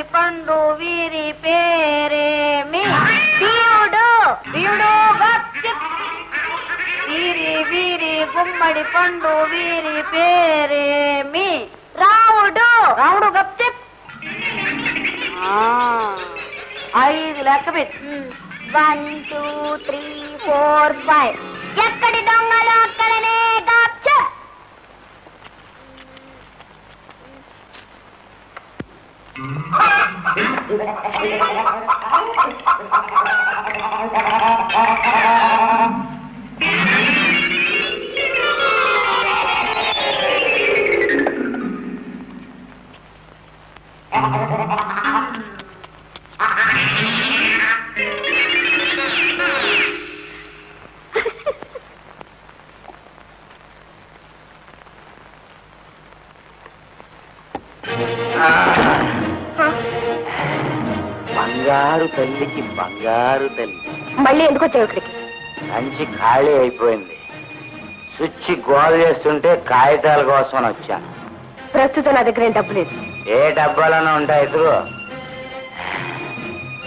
గుమ్మడి పండు వీరి పేరేమి వీరుడు వీరుడు వీరి వీరి గుమ్మడి పండు వీరి పేరేమి రావుడు రావుడు గప్చిప్ 5 లెక్క పెట్టి 1 2 3 4 5 ఎక్కడి దొంగలు అక్కడనే గప్చిప్ బంగారు తల్లికి బంగారు తల్లి. మళ్ళీ ఎందుకు వచ్చావు ఇక్కడికి? సంచి ఖాళీ అయిపోయింది. స్విచ్ గోల చేస్తుంటే కాగితాల కోసం వచ్చాను. ప్రస్తుతం నా దగ్గర ఏం డబ్బు లేదు. ఏ డబ్బాలోనే ఉంటాయి ఎదురు.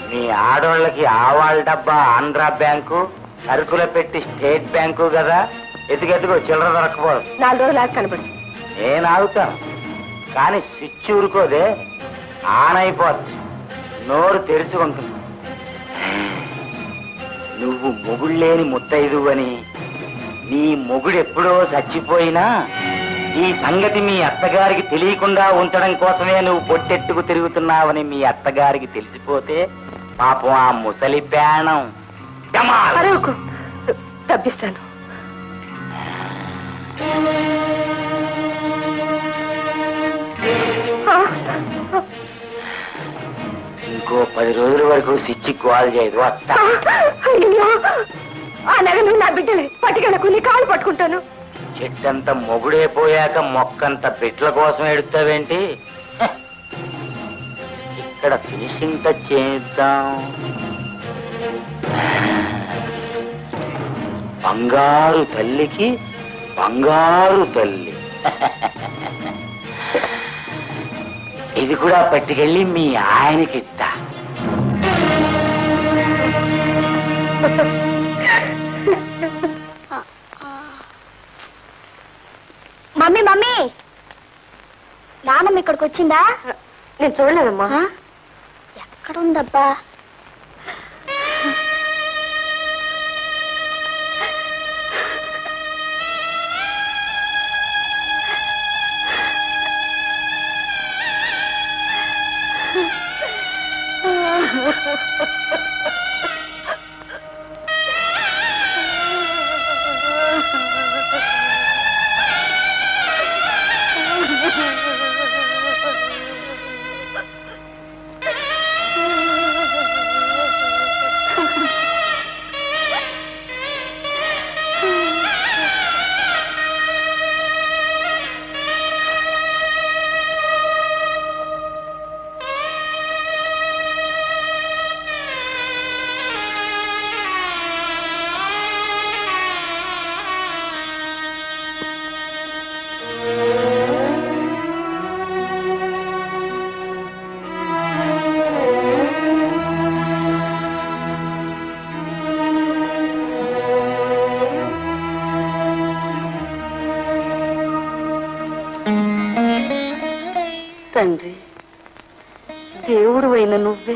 మీ ఆడోళ్ళకి ఆవాళ్ళ డబ్బా ఆంధ్రా బ్యాంకు, సరుకుల పెట్టి స్టేట్ బ్యాంకు కదా. ఎదుగెదుగో చిల్లర దొరకపోదు. 4 రోజులు ఆగి కనబడు. నేను ఆగుతాను కానీ స్విచ్ ఊరుకోదే, ఆన్ అయిపోద్ది. నోరు తెరుచుకుంటుంది. నువ్వు మొగుళ్ళేని ముత్తైదు అని, నీ మొగుడు ఎప్పుడో చచ్చిపోయినా ఈ సంగతి మీ అత్తగారికి తెలియకుండా ఉంచడం కోసమే నువ్వు పొట్టెట్టుకు తిరుగుతున్నావని మీ అత్తగారికి తెలిసిపోతే పాపం ఆ ముసలి ప్రాణం తప్పిస్తాను. ఇంకో 10 రోజుల వరకు స్విచ్ కాల్ చేయదు. వస్తా. ఆ నగలు నా బిడ్డలే, పట్టుకెళ్ళకు, నీ కాలు పట్టుకుంటాను. చెట్టంత మొగుడైపోయాక మొక్కంత బిడ్డల కోసం ఎడుతావేంటి? ఇక్కడ ఫినిషింగ్ టచ్ చేద్దాం. బంగారు తల్లికి బంగారు తల్లి. ఇది కూడా పట్టుకెళ్ళి మీ ఆయనకి ఇస్తా. మమ్మీ మమ్మీ, నాన్నమ్మ ఇక్కడికి వచ్చిందా? నేను చూడలేదమ్మా. ఎక్కడుందబ్బా? తండ్రి, దేవుడు అయిన నువ్వే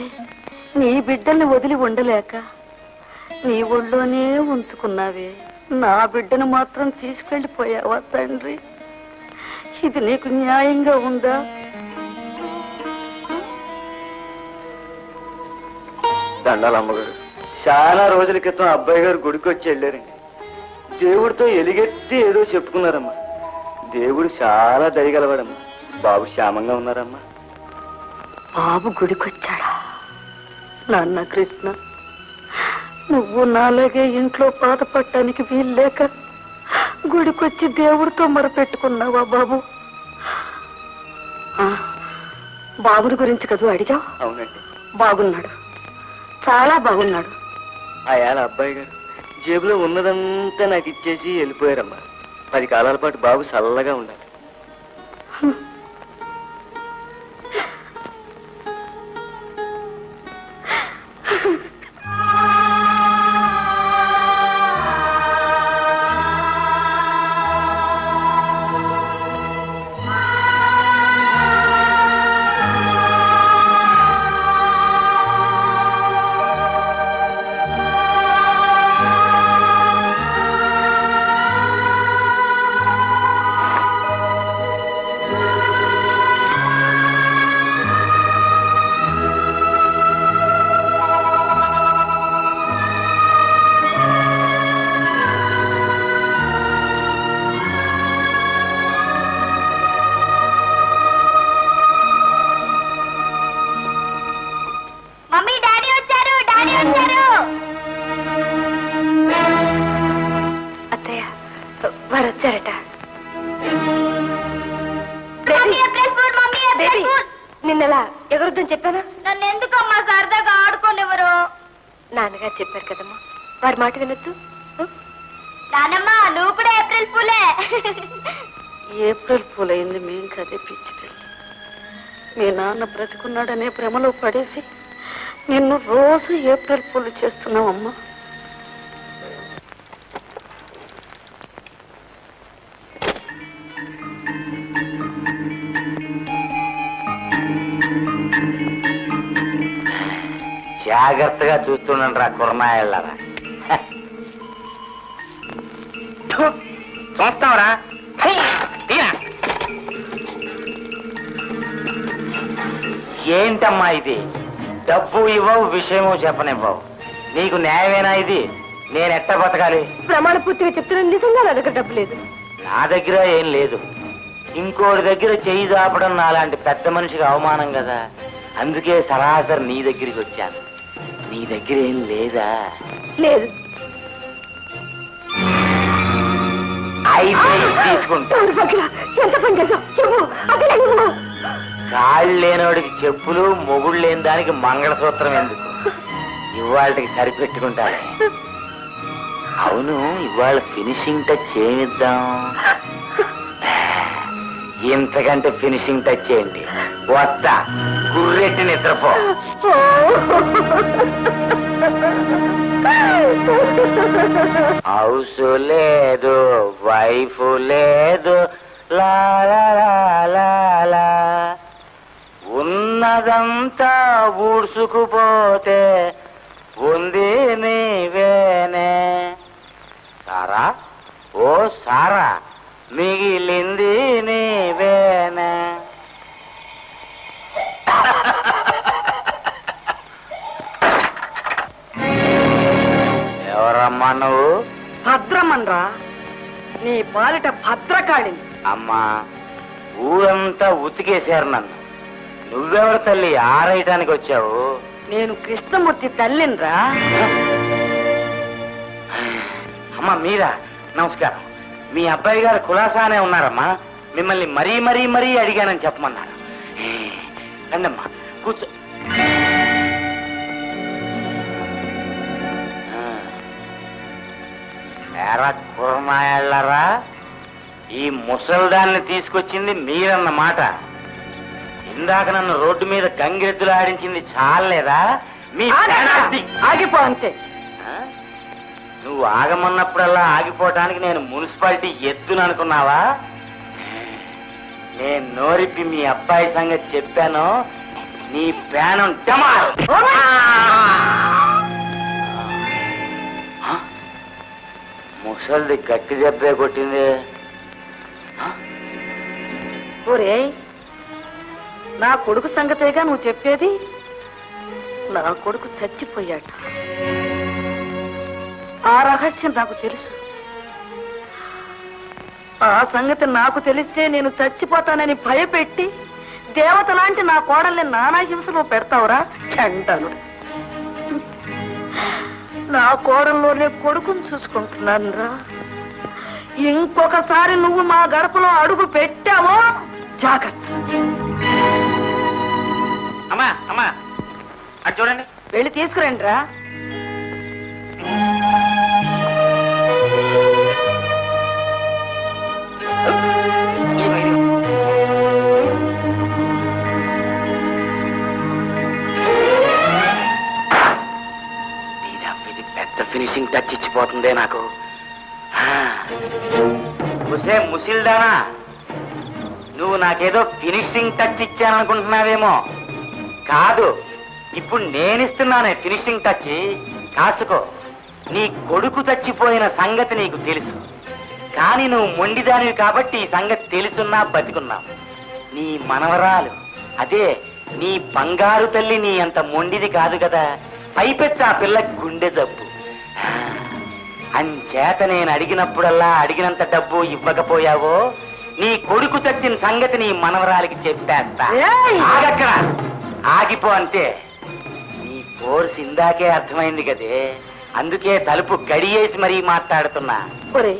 నీ బిడ్డల్ని వదిలి ఉండలేక నీ ఒళ్ళోనే ఉంచుకున్నావే. నా బిడ్డను మాత్రం తీసుకెళ్ళిపోయావా తండ్రి? ఇది నీకు న్యాయంగా ఉందా? దండాలమ్మగారు, చాలా రోజుల క్రితం అబ్బాయి గారు గుడికి వచ్చి వెళ్ళారండి. దేవుడితో ఎలిగెత్తి ఏదో చెప్పుకున్నారమ్మా. దేవుడు చాలా దయగలవాడమ్మా. బాబు క్షేమంగా ఉన్నారమ్మా. బాబు గుడికొచ్చాడా? నాన్న కృష్ణ, నువ్వు నాలాగే ఇంట్లో బాధపడటానికి వీల్లేక గుడికొచ్చి దేవుడితో మొరపెట్టుకున్నావా బాబు? బాబుని గురించి కదా అడిగావు? అవునండి. బాగున్నాడు, చాలా బాగున్నాడు. అయాల అబ్బాయి గారు జేబులో ఉన్నదంతా నాకు ఇచ్చేసి వెళ్ళిపోయారమ్మా. 10 కాలాల పాటు బాబు చల్లగా ఉండాలి. నిన్నెలా ఎగరొద్దని చెప్పానా? నన్ను ఎందుకమ్మా సరదాగా ఆడుకోనివ్వరు? నాన్నగారు చెప్పారు కదమ్మా, వారి మాట వినొద్దు. నానమ్మ నువ్వు కూడా ఏప్రిల్ పూలే. ఏప్రిల్ పూలైంది మేం కదే పిచ్చి తల్లి. మీ నాన్న బ్రతుకున్నాడనే భ్రమలో పడేసి నిన్ను రోజు ఏప్రిల్ పూలు చేస్తున్నావమ్మా. జాగ్రత్తగా చూస్తుండండి రా కుర్మాయళ్ళరా. చూస్తావరా? ఏంటమ్మా ఇది? డబ్బు ఇవ్వవు, విషయమో చెప్పనివ్వవు. నీకు న్యాయమేనా ఇది? నేను ఎట్ట బతకాలి? ప్రమాణ పూర్తిగా చెప్తున్నాను, నిజంగా నా దగ్గర డబ్బు లేదు. నా దగ్గర ఏం లేదు. ఇంకోటి దగ్గర చెయ్యి దాపడం నాలాంటి పెద్ద మనిషికి అవమానం కదా. అందుకే సరాసరి నీ దగ్గరికి వచ్చాను. నీ దగ్గర ఏం లేదా? లేదు. అయితే తీసుకుంటా. ఎంత పని చేసావు? కాళ్ళు లేనివాడికి చెప్పులు, మొగుడు లేని దానికి మంగళసూత్రం ఎందుకు? ఇవాళకి సరిపెట్టుకుంటానే. అవును, ఇవాళ ఫినిషింగ్ టచ్ ఏమిద్దాం? ఇంతకంటే ఫినిషింగ్ టచ్ చేయండి. వస్తా, గుర్రెట్టి నిద్రపో. హౌస్ లేదు, వైఫ్ లేదు, లాలా ఉన్నదంతా ఊడ్చుకుపోతే ఉంది నీవేనే. సారా, ఓ సారా, మిగిలింది నీవేనే. ఎవరమ్మా నువ్వు? భద్రమ్మన్రా, నీ పాలిట భద్రకాళి. అమ్మా, ఊరంతా ఉతికేశారు నన్ను. నువ్వెవరు తల్లి ఆరేయటానికి వచ్చావు? నేను కృష్ణమూర్తి తల్లినిరా. అమ్మా మీరా? నమస్కారం. మీ అబ్బాయి గారు కులాసానే ఉన్నారమ్మా. మిమ్మల్ని మరీ మరీ మరీ అడిగానని చెప్పమన్నారు. రండమ్మా, కూర్చో. ఎరా కుర్మాయళ్ళరా, ఈ ముసల్దాన్ని తీసుకొచ్చింది మీరన్నమాట. ఇందాక నన్ను రోడ్డు మీద గంగిరెద్దులు ఆడించింది చాలేదా? మీ ఆగిపో అంతే. నువ్వు ఆగమన్నప్పుడల్లా ఆగిపోవటానికి నేను మున్సిపాలిటీ ఎద్దును అనుకున్నావా? నేను నోరిప్పి మీ అబ్బాయి సంగతి చెప్పాను, నీ ప్రాణం డమాల్. ముసల్ది గట్టి దెబ్బే కొట్టింది. ఒరే, నా కొడుకు సంగతేగా నువ్వు చెప్పేది? నా కొడుకు చచ్చిపోయాడు. ఆ రహస్యం నాకు తెలుసు. ఆ సంగతి నాకు తెలిస్తే నేను చచ్చిపోతానని భయపెట్టి దేవత లాంటి నా కోడల్ని నానా హింసలో పెడతావురా చండలుడు. నా కోడల్లోనే కొడుకుని చూసుకుంటున్నాను రా. ఇంకొకసారి నువ్వు మా గడపలో అడుగు పెట్టావో జాగ్రత్త. అమ్మా అమ్మా, అటు చూడండి. వెళ్ళి తీసుకురండి రా. పెద్ద ఫినిషింగ్ టచ్ ఇచ్చిపోతుందే నాకు. ముసిల్దానా, నువ్వు నాకేదో ఫినిషింగ్ టచ్ ఇచ్చాననుకుంటున్నావేమో. కాదు, ఇప్పుడు నేనిస్తున్నానే ఫినిషింగ్ టచ్. కాసుకో. నీ కొడుకు చచ్చిపోయిన సంగతి నీకు తెలుసు, కానీ నువ్వు మొండిదానివి కాబట్టి ఈ సంగతి తెలుసున్నా బతికున్నావు. నీ మనవరాలు, అదే నీ బంగారు తల్లి, నీ అంత మొండిది కాదు కదా. పైపెచ్చ ఆ పిల్ల గుండె జబ్బు. అంచేత నేను అడిగినప్పుడల్లా అడిగినంత డబ్బు ఇవ్వకపోయావో నీ కొడుకు చచ్చిన సంగతి నీ మనవరాలికి చెప్పేస్తా. ఆగక్కడ, ఆగిపో అంతే. నీ కోర్సు ఇందాకే అర్థమైంది కదే, అందుకే తలుపు గడియేసి మరీ మాట్లాడుతున్నా. ఒరే,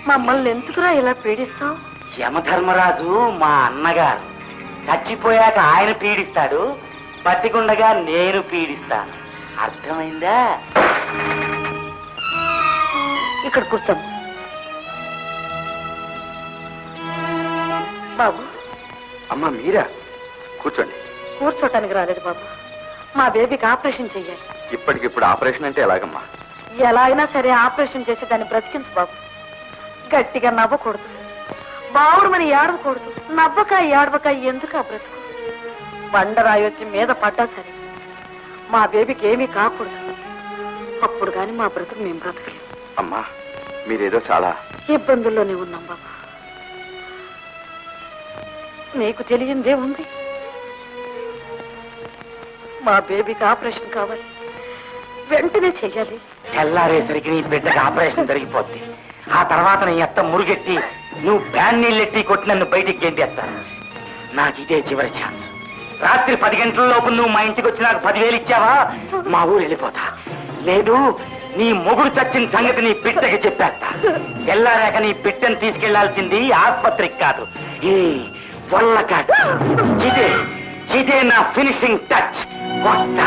మమ్మల్ని ఎందుకురా ఇలా పీడిస్తావు? యమధర్మరాజు మా అన్నగారు. చచ్చిపోయాక ఆయన పీడిస్తాడు, బతికుండగా నేను పీడిస్తాను. అర్థమైందా? ఇక్కడ కూర్చోండి బాబు. అమ్మా మీరా? కూర్చోండి. కూర్చోటానికి రాలేదు బాబు, మా బేబీకి ఆపరేషన్ చెయ్యాలి. ఇప్పటికిప్పుడు ఆపరేషన్ అంటే ఎలాగమ్మా? ఎలా అయినా సరే ఆపరేషన్ చేసి దాన్ని బ్రతికించు బాబు. గట్టిగా నవ్వకూడదు, బావుడు మరి ఏడవకూడదు. నవ్వక ఏడవక ఎందుకు ఆ బ్రతుకు? బండరాయి వచ్చి మీద పడ్డా సరే మా బేబీకి ఏమీ కాకూడదు. అప్పుడు గాని మా బ్రతుకు మేము బ్రతకలేము. అమ్మా మీరేదో చాలా ఇబ్బందుల్లోనే ఉన్నాం బాబు. నీకు తెలియందే ఉంది, మా బేబీకి ఆపరేషన్ కావాలి, వెంటనే చెయ్యాలి. తెల్లారేసరికి నీ బిడ్డకి ఆపరేషన్ జరిగిపోద్ది. ఆ తర్వాత నీ అత్త మురుగెత్తి నువ్వు బ్యాన్ నీళ్ళెట్టి కొట్టి నన్ను బయటికి గెంటేస్తాను. నాకు ఇదే చివరి ఛాన్స్. రాత్రి 10 గంటల లోపు నువ్వు మా ఇంటికి వచ్చి నాకు 10,000 ఇచ్చావా, మా ఊరు వెళ్ళిపోతా. లేదు, నీ మొగుడు చచ్చిన సంగతి నీ బిడ్డకి చెప్పేస్తా. తెల్లారాక నీ బిడ్డను తీసుకెళ్లాల్సింది ఆసుపత్రికి కాదు, ఈ వల్లకాడు. ఇదే నా ఫినిషింగ్ టచ్. కొత్త